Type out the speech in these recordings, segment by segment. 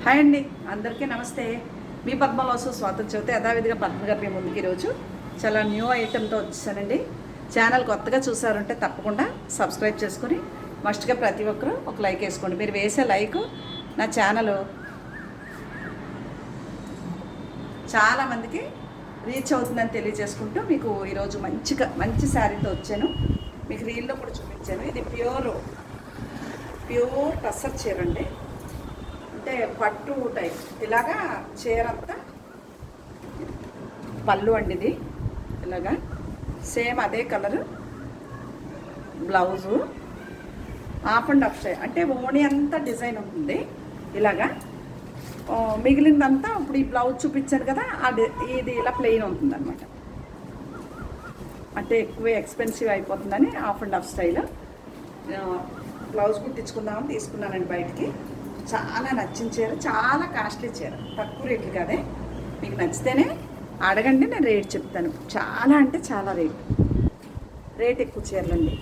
Hi అండి, అందరికీ నమస్తే. మీ పద్మలోసు స్వాగతం చెబితే యథావిధిగా పద్మగారు మీ ముందుకి ఈరోజు చాలా న్యూ ఐటెంతో వచ్చేసానండి. ఛానల్ కొత్తగా చూసారంటే తప్పకుండా సబ్స్క్రైబ్ చేసుకొని మస్ట్గా ప్రతి ఒక్కరూ ఒక లైక్ వేసుకోండి. మీరు వేసే లైక్ నా ఛానల్ చాలామందికి రీచ్ అవుతుందని తెలియజేసుకుంటూ మీకు ఈరోజు మంచి శారీతో వచ్చాను. మీకు రీల్లో కూడా చూపించాను. ఇది ప్యూర్ టస్సర్ చీర అండి. అంటే పట్టు టైప్ ఇలాగా చీర అంతా పళ్ళు అండి. ఇది ఇలాగా సేమ్ అదే colour blouse half and half style అంటే ఓణి అంతా డిజైన్ ఉంటుంది. ఇలాగా మిగిలిందంతా ఇప్పుడు ఈ బ్లౌజ్ చూపించారు కదా, ఇది ఇలా ప్లెయిన్ ఉంటుంది అనమాట. అంటే ఎక్కువ ఎక్స్పెన్సివ్ అయిపోతుందని half and half style blouse కుట్టించుకుందామని తీసుకున్నానండి బయటికి. చాలా నచ్చిన చీర, చాలా కాస్ట్లీ చీర, తక్కువ రేట్లు కాదే. మీకు నచ్చితేనే అడగండి, నేను రేట్ చెప్తాను. చాలా అంటే చాలా రేట్ ఎక్కువ చీరలండి.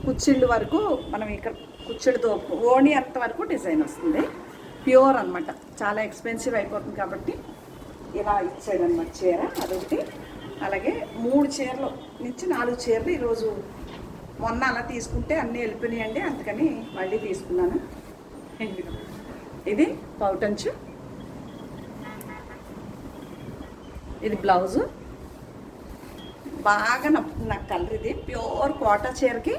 కుచ్చిళ్ళు వరకు మనం ఇక్కడ కుచ్చిళ్ళతో ఓణి అంత వరకు డిజైన్ వస్తుంది. ప్యూర్ అనమాట. చాలా ఎక్స్పెన్సివ్ అయిపోతుంది కాబట్టి ఇలా ఇచ్చాడనమాట చీర అదొకటి. అలాగే 3 చీరలు నుంచి 4 చీరలు ఈరోజు మొన్న అలా తీసుకుంటే అన్నీ వెళ్ళిపోయినాయండి, అందుకని మళ్ళీ తీసుకున్నాను. ఇది పౌటంచు, ఇది బ్లౌజు. బాగా నాకు కలర్ ఇది ప్యూర్ కోటా చీరకి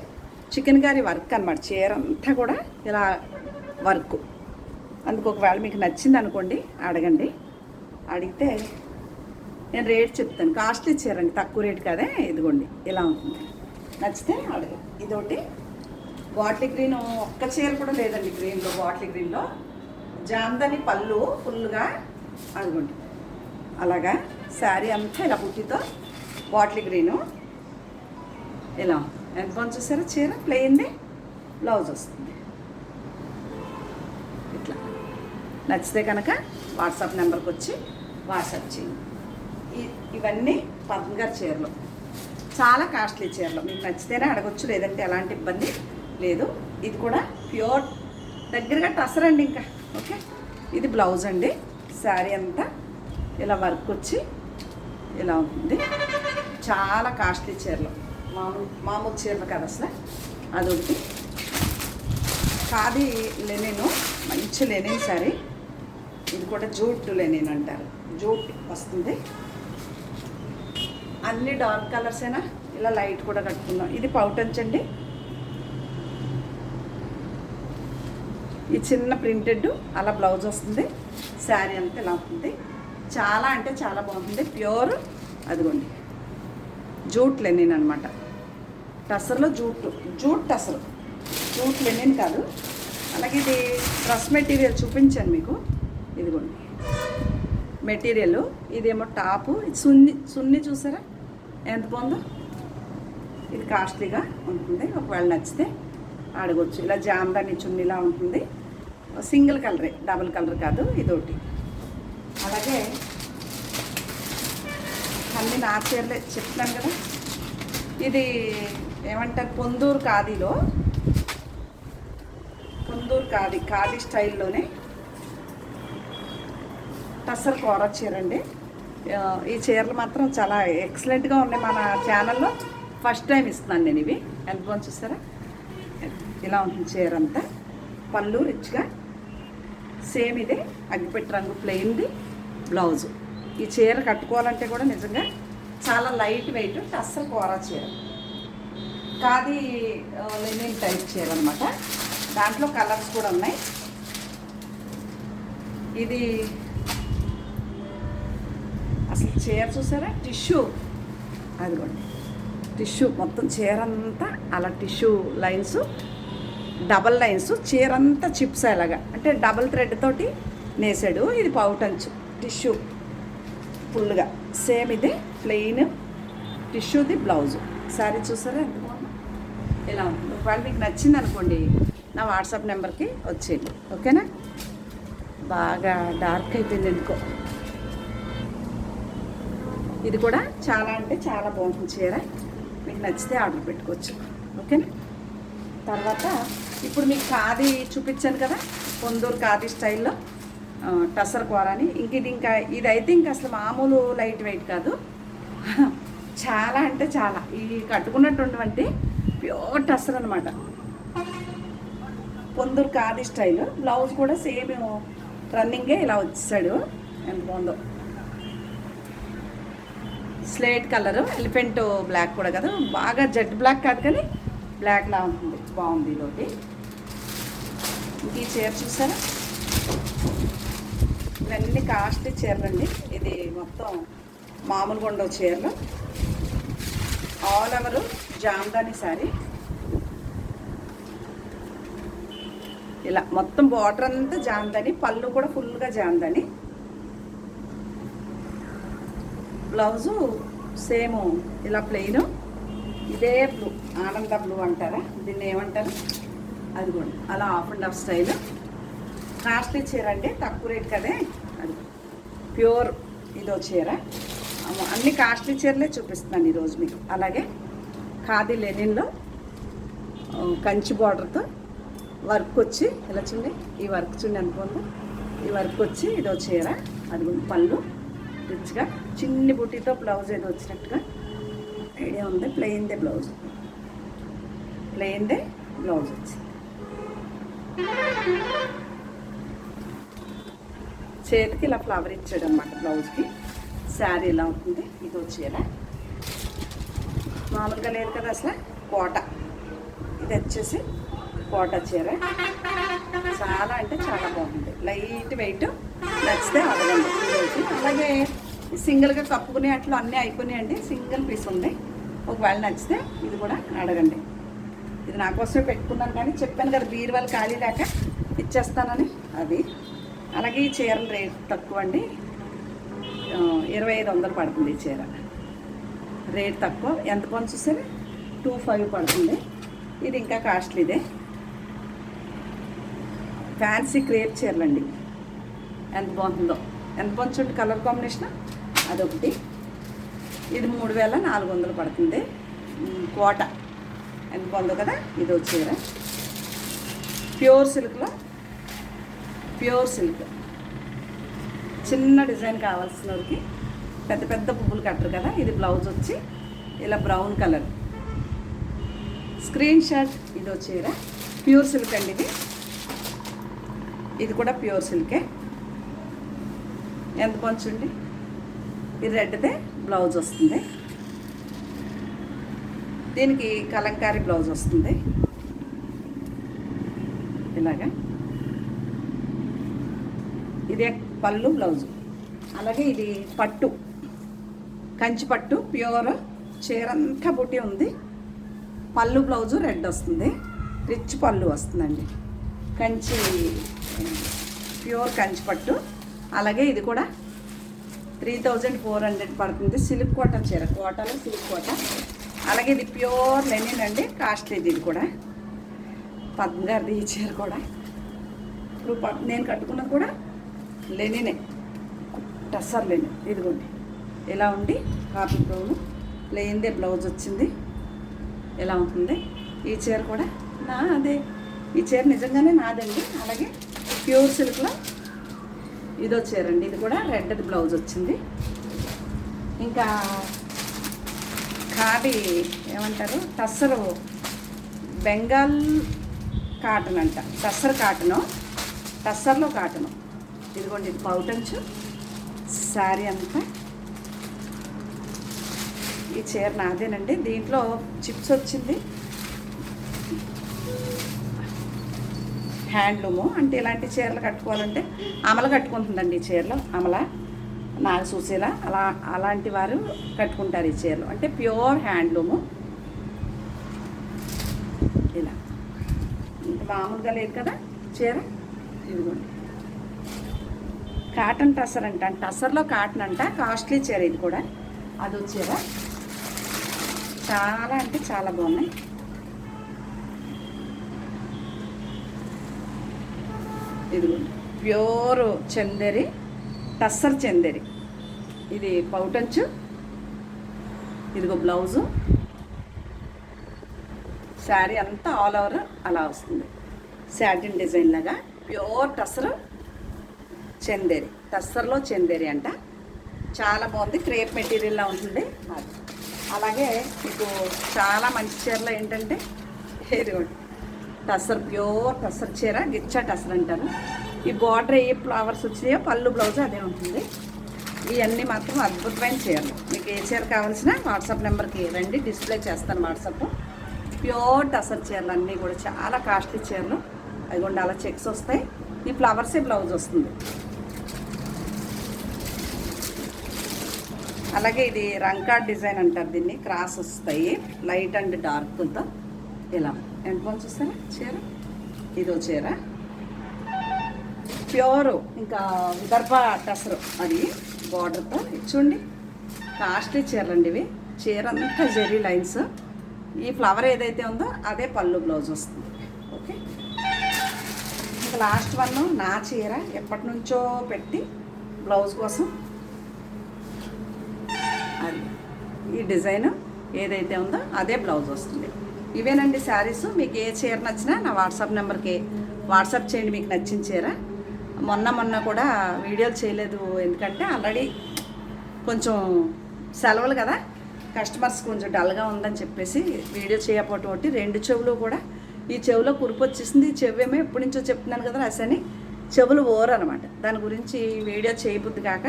చికెన్ కర్రీ వర్క్ అనమాట. చీర అంతా కూడా ఇలా వర్క్. అందుకు ఒకవేళ మీకు నచ్చింది అనుకోండి, అడగండి. అడిగితే నేను రేట్ చెప్తాను. కాస్ట్లీ చీర అండి, తక్కువ రేట్ కాదే. ఇదిగోండి ఇలా ఉంటుంది. నచ్చితే అడగ. ఇదొకటి బాటిల్ గ్రీన్. ఒక్క చీర కూడా లేదండి గ్రీన్లో. బాటిల్ గ్రీన్లో జామ్దని పళ్ళు ఫుల్గా అదిగోండి అలాగా. శారీ అంతా ఇలా బుట్టితో బాటిల్ గ్రీను ఇలా ఎంత బాగుంది చూసారా. చీర ప్లెయిన్ది, బ్లౌజ్ వస్తుంది ఇట్లా. నచ్చితే కనుక వాట్సాప్ నెంబర్కి వచ్చి వాట్సాప్ చేయండి. ఇవన్నీ పద్మగారి చీరలు, చాలా కాస్ట్లీ చీరలు. మీకు నచ్చితేనే అడగొచ్చు, లేదంటే ఎలాంటి ఇబ్బంది లేదు. ఇది కూడా ప్యూర్ దగ్గరగా టసర్ అండి. ఇంకా ఓకే. ఇది బ్లౌజ్ అండి. శారీ అంతా ఇలా వర్క్ వచ్చి ఇలా ఉంటుంది. చాలా కాస్ట్లీ చీరలు, మామూలు చీరలు కదా అసలు. అదొకటి ఖాదీ లెనిన్, మంచి లెనిన్ శారీ. ఇది కూడా జూట్ లెనిన్ అంటారు, జూట్ వస్తుంది. అన్ని డార్క్ కలర్స్ అయినా ఇలా లైట్ కూడా కట్టుకుందాం. ఇది పౌటంచండి. ఈ చిన్న ప్రింటెడ్ అలా బ్లౌజ్ వస్తుంది. శారీ అంతా ఇలా ఉంటుంది. చాలా అంటే చాలా బాగుంటుంది. ప్యూర్ అదిగోండి జూట్ లెనిన్ అనమాట. టసర్లో జూట్ టసర్, జూట్ లెనిన్ కాదు. అలాగే ఇది డ్రెస్ మెటీరియల్ చూపించాను మీకు. ఇదిగోండి మెటీరియల్. ఇదేమో టాపు. ఇది సున్ని చూసారా ఎంత బాగుందో. ఇది కాస్ట్లీగా ఉంటుంది. ఒకవేళ నచ్చితే అడగొచ్చు. ఇలా జామ్దాని చున్నీలా ఉంటుంది. సింగిల్ కలరే, డబుల్ కలర్ కాదు. ఇదొకటి. అలాగే అన్ని నా చీరలే చెప్తున్నాను కదా. ఇది ఏమంటారు, పొందూరు ఖాదీ స్టైల్లోనే టసర్ కోరా చీర అండి. ఈ చీరలు మాత్రం చాలా ఎక్సలెంట్గా ఉన్నాయి. మన ఛానల్లో ఫస్ట్ టైం ఇస్తున్నాను నేను ఇవి. ఎంత బాగుంది చూసారా. ఇలా ఉంటుంది చీర అంతా. పళ్ళు రిచ్గా సేమ్ ఇదే అగ్గిపెట్టి రంగు ప్లెయిన్ది బ్లౌజు. ఈ చీర కట్టుకోవాలంటే కూడా నిజంగా చాలా లైట్ వెయిట్ టస్సర్ కోరా చీర. ఖాదీ లెనిన్ టైప్ చీర అనమాట. దాంట్లో కలర్స్ కూడా ఉన్నాయి. ఇది అసలు చీర చూసారా, టిష్యూ. అదిగోండి టిష్యూ మొత్తం చీర అంతా అలా టిష్యూ లైన్స్, డబల్ లైన్స్. చీర అంతా చిప్స్ అలాగా, అంటే డబల్ థ్రెడ్ తోటి నేసాడు. ఇది పౌటంచు టిష్యూ ఫుల్గా. సేమ్ ఇది ప్లెయిన్ టిష్యూది బ్లౌజు. శారీ చూసారా ఎంత బాగుంది. ఇలా ఉంటుంది. ఒకవేళ మీకు నచ్చింది అనుకోండి, నా వాట్సాప్ నెంబర్కి వచ్చేయండి. ఓకేనా. బాగా డార్క్ అయిపోయింది ఎందుకో. ఇది కూడా చాలా అంటే చాలా బాగుంటుంది చీర. మీకు నచ్చితే ఆర్డర్ పెట్టుకోవచ్చు. ఓకేనా. తర్వాత ఇప్పుడు మీకు ఖాదీ చూపించాను కదా, పొందూరు ఖాదీ స్టైల్లో. టసర్ కూర అని. ఇదైతే ఇంక అసలు మామూలు లైట్ వెయిట్ కాదు, చాలా అంటే చాలా. ఈ కట్టుకున్నటువంటి ప్యూర్ టసర్ అనమాట, పొందూరు ఖాదీ స్టైల్. బ్లౌజ్ కూడా సేమ్ రన్నింగే ఇలా వచ్చేసాడు. ఎంత బాగుందో, స్లేట్ కలరు, ఎలిఫెంట్ బ్లాక్ కూడా కదా, బాగా జెడ్ బ్లాక్ కాదు కానీ బ్లాక్లా ఉంటుంది, బాగుంది. ఇదొకటి. ఇంక ఈ చీర చూసారా, ఇవన్నీ కాస్ట్లీ చీరలు అండి. ఇది మొత్తం మామూలుగా ఉండవు చీరలు. ఆల్ ఓవర్ జామ్దాని శారీ, ఇలా మొత్తం బార్డర్ అంతా జామ్దాని, పళ్ళు కూడా ఫుల్గా జామ్దాని. బ్లౌజు సేమ్ ఇలా ప్లెయిన్, ఇదే బ్లూ, ఆనంద బ్లూ అంటారా దీన్ని, ఏమంటారు అది కూడా అలా of and of style. Costly చీర అండి, తక్కువ రేట్ కదే. అది ప్యూర్ ఇదో చీర. అన్ని కాస్ట్లీ చీరలే చూపిస్తున్నాను ఈరోజు మీకు. అలాగే ఖాదీ లెనిన్లో కంచి బార్డర్తో వర్క్ వచ్చి ఇలా చూడండి, ఈ వర్క్ చూడండి ఎంత బాగుందో. ఈ వర్క్ వచ్చి ఇదో చీర, అది పళ్ళు రిచ్గా చిన్ని బుట్టితో బ్లౌజ్ ఏదో వచ్చినట్టుగా ఐడియా ఉంది. ప్లెయిన్దే బ్లౌజ్, ప్లెయిన్దే బ్లౌజ్ వచ్చి చేతికి ఇలా ఫ్లవర్ ఇచ్చాడు అనమాట బ్లౌజ్కి. శారీ ఇలా ఉంటుంది. ఇది చీర మామూలుగా లేదు కదా అసలు, కోట. ఇది వచ్చేసి కోట చీర, చాలా అంటే చాలా బాగుంది, లైట్ వెయిట్. నచ్చితే అడగండి ఈరోజు. అలాగే సింగిల్గా కప్పుకునే అట్లా అన్నీ అయిపోయినాయండి, సింగిల్ పీస్ ఉంది. ఒకవేళ నచ్చితే ఇది కూడా అడగండి. ఇది నా కోసమే పెట్టుకున్నాను, కానీ చెప్పాను కదా బీరువాళ్ళు ఖాళీ లేక ఇచ్చేస్తానని. అది అలాగే ఈ చీరల రేట్ తక్కువ అండి, 2500 పడుతుంది ఈ చీర. రేట్ తక్కువ. ఎంత పని చూసారు, 2500 పడుతుంది. ఇది ఇంకా కాస్ట్లీదే, ఫ్యాన్సీ క్రేప్ చీరలు అండి. ఎంత బాగుంటుందో, ఎంత బాగుంది చూడండి కలర్ కాంబినేషన్. అదొకటి. ఇది 3400 పడుతుంది. కోట ఎంత బాగుందో కదా. ఇది చీర ప్యూర్ సిల్క్లో, ప్యూర్ సిల్క్. చిన్న డిజైన్ కావాల్సిన వారికి, పెద్ద పెద్ద పువ్వులు కట్టరు కదా. ఇది బ్లౌజ్ వచ్చి ఇలా బ్రౌన్ కలర్, స్క్రీన్ షాట్. ఇది చీర ప్యూర్ సిల్క్ అండి. ఇది కూడా ప్యూర్ సిల్కే. ఎంత కొంచెండి, ఇది రెడ్దే బ్లౌజ్ వస్తుంది. దీనికి కలంకారీ బ్లౌజ్ వస్తుంది ఇలాగా. ఇదే పళ్ళు బ్లౌజు. అలాగే ఇది పట్టు, కంచి పట్టు ప్యూర్ చీర అంతా బుట్టి ఉంది. పళ్ళు బ్లౌజు రెడ్ వస్తుంది, రిచ్ పళ్ళు వస్తుందండి. కంచి ప్యూర్ కంచి పట్టు. అలాగే ఇది కూడా 3400 పడుతుంది. సిల్క్ కోట చీర, కోటలో సిల్క్ కోట. అలాగే ఇది ప్యూర్ లెనిన్ అండి, కాస్ట్లీది. ఇది కూడా పద్మగారిది ఈ చీర కూడా. ఇప్పుడు నేను కట్టుకున్నది కూడా లెనినే, టస్సర్ లెనిన్. ఇదిగోండి ఇలా ఉండి కాపీ బ్రౌన్, ప్లెయిన్దే బ్లౌజ్ వచ్చింది. ఎలా ఉంటుంది ఈ చీర కూడా నాదే. ఈ చీర నిజంగానే నాదండి. అలాగే ప్యూర్ సిల్క్లో ఇదో చీర అండి. ఇది కూడా రెడ్ది బ్లౌజ్ వచ్చింది. ఇంకా ఖాదీ ఏమంటారు, టస్సరు బెంగాల్ కాటన్ అంట, టస్సర్ కాటను, టస్సర్లో కాటను. ఇదిగోండి ఇది పౌటంచు శారీ అంతా. ఈ చీర నాదేనండి. దీంట్లో చిప్స్ వచ్చింది, హ్యాండ్లూము. అంటే ఇలాంటి చీరలు కట్టుకోవాలంటే అమల కట్టుకుంటుందండి ఈ చీరలు. అమల, నాకు చూసేలా అలాంటి వారు కట్టుకుంటారు ఈ చీరలు. అంటే ప్యూర్ హ్యాండ్లూము. ఇలా ఇంకా మామూలుగా లేదు కదా చీర. ఇదిగోండి కాటన్ టసర్ అంట, టసర్లో కాటన్ అంట. కాస్ట్లీ చీర ఇది కూడా. అది చీర చాలా అంటే చాలా బాగున్నాయి. ఇదిగోండి ప్యూర్ చందేరి, టస్సర్ చందేరి. ఇది పౌటంచు. ఇదిగో బ్లౌజు. శారీ అంతా ఆల్ ఓవర్ అలా వస్తుంది, శాటిన్ డిజైన్ లాగా. ప్యూర్ టస్సర్ చందేరి, టస్సర్లో చందేరి అంట. చాలా బాగుంది, క్రేప్ మెటీరియల్లా ఉంటుంది అది. అలాగే మీకు చాలా మంచి చీరలో ఏంటంటే ఇదిగోండి టస్సర్, ప్యూర్ టస్సర్ చీర, గిచ్చా టస్సర్ అంటారు. ఈ బార్డర్ ఏ ఫ్లవర్స్ వచ్చినాయో పళ్ళు బ్లౌజ్ అదే ఉంటుంది. ఇవన్నీ మాత్రం అద్భుతమైన చీరలు. మీకు ఏ చీర కావాల్సిన వాట్సాప్ నెంబర్కి రండి, డిస్ప్లే చేస్తాను వాట్సాప్. ప్యూర్ టస్సర్ చీరలు అన్నీ కూడా చాలా కాస్ట్లీ చీరలు. అదిగోండి అలా చెక్స్ వస్తాయి, ఈ ఫ్లవర్సే బ్లౌజ్ వస్తుంది. అలాగే ఇది రంకాడ్ డిజైన్ అంటారు దీన్ని, క్రాస్ వస్తాయి లైట్ అండ్ డార్క్తో. ఇలా ఎంతమంది చూస్తారా చీర, ఇదో చీర ప్యూరు, ఇంకా విదర్భ టసరు అది బార్డర్తో. చూడండి కాస్ట్లీ చీరలు అండి ఇవి. చీర అంతా జెరీ లైన్స్, ఈ ఫ్లవర్ ఏదైతే ఉందో అదే పళ్ళు బ్లౌజ్ వస్తుంది. ఓకే, ఇంకా లాస్ట్ వన్ నా చీర ఎప్పటి నుంచో పెట్టి బ్లౌజ్ కోసం అది, ఈ డిజైన్ ఏదైతే ఉందో అదే బ్లౌజ్ వస్తుంది. ఇవేనండి శారీస్. మీకు ఏ చీర నచ్చినా నా వాట్సాప్ నెంబర్కి వాట్సాప్ చేయండి మీకు నచ్చిన చీర. మొన్న కూడా వీడియోలు చేయలేదు, ఎందుకంటే ఆల్రెడీ కొంచెం సెలవులు కదా, కస్టమర్స్ కొంచెం డల్గా ఉందని చెప్పేసి వీడియో చేయకపోవటం ఒకటి. 2 చెవులు కూడా, ఈ చెవులో కురుపు వచ్చేసింది. ఈ చెవు ఏమో ఎప్పటి నుంచో చెప్తున్నాను కదా రసని, చెవులు అనమాట. దాని గురించి వీడియో చేయబుద్ది కాక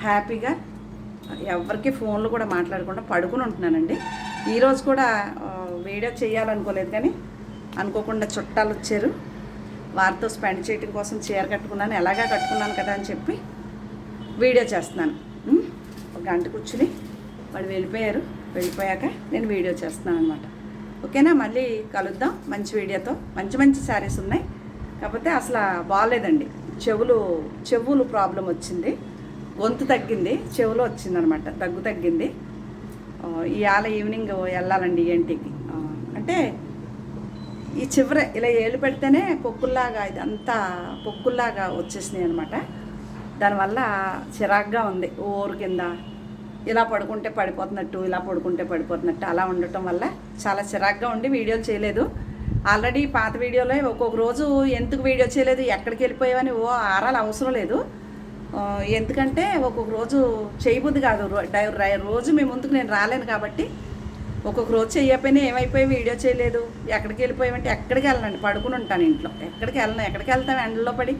హ్యాపీగా ఎవరికి ఫోన్లు కూడా మాట్లాడకుండా పడుకుని ఉంటున్నానండి. ఈరోజు కూడా వీడియో చేయాలనుకోలేదు, కానీ అనుకోకుండా చుట్టాలు వచ్చారు, వారితో స్పెండ్ చేయడం కోసం చీర కట్టుకున్నాను. ఎలాగా కట్టుకున్నాను కదా అని చెప్పి వీడియో చేస్తున్నాను. ఒక గంట కూర్చుని వాడు వెళ్ళిపోయారు, వెళ్ళిపోయాక నేను వీడియో చేస్తున్నాను అనమాట. ఓకేనా, మళ్ళీ కలుద్దాం మంచి వీడియోతో. మంచి శారీస్ ఉన్నాయి, కాకపోతే అసలు బాగాలేదండి. చెవులు ప్రాబ్లం వచ్చింది, గొంతు తగ్గింది, చెవులో వచ్చిందనమాట, దగ్గు తగ్గింది. ఇవాళ ఈవినింగ్ వెళ్ళాలండి ఏంటికి. అంటే ఈ చివర ఇలా ఏళ్ళు పెడితేనే పొక్కుల్లాగా, ఇదంతా పొక్కుల్లాగా వచ్చేసినాయి అనమాట. దానివల్ల చిరాగ్గా ఉంది. ఊరు కింద ఇలా పడుకుంటే పడిపోతున్నట్టు, ఇలా పడుకుంటే పడిపోతున్నట్టు అలా ఉండటం వల్ల చాలా చిరాగ్గా ఉండి వీడియోలు చేయలేదు. ఆల్రెడీ పాత వీడియోలో ఒక్కొక్క రోజు ఎందుకు వీడియో చేయలేదు, ఎక్కడికి వెళ్ళిపోయావని ఆరాలు అవసరం లేదు. ఎందుకంటే ఒక్కొక్క రోజు చేయబుద్ది కాదు, రోజు మీ ముందుకు నేను రాలేను కాబట్టి ఒక్కొక్క రోజు చేయకపోయినా ఏమైపోయి వీడియో చేయలేదు, ఎక్కడికి వెళ్ళిపోయామంటే ఎక్కడికి వెళ్ళనండి, పడుకుని ఉంటాను ఇంట్లో, ఎక్కడికి వెళ్తాం ఎండలో పడి.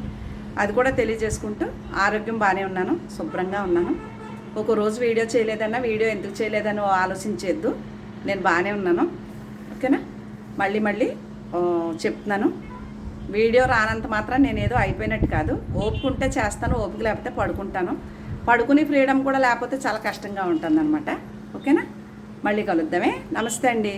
అది కూడా తెలియజేసుకుంటూ ఆరోగ్యం బాగానే ఉన్నాను, శుభ్రంగా ఉన్నాను. ఒక రోజు వీడియో చేయలేదన్నా వీడియో ఎందుకు చేయలేదని ఆలోచించేద్దు, నేను బాగానే ఉన్నాను. ఓకేనా, మళ్ళీ చెప్తున్నాను, వీడియో రానంత మాత్రం నేనేదో అయిపోయినట్టు కాదు. ఓపిక ఉంటే చేస్తాను, ఓపిక లేకపోతే పడుకుంటాను. పడుకుని ఫ్రీడమ్ కూడా లేకపోతే చాలా కష్టంగా ఉంటుంది అనమాట. ఓకేనా, మళ్ళీ కలుద్దామే. నమస్తే అండి.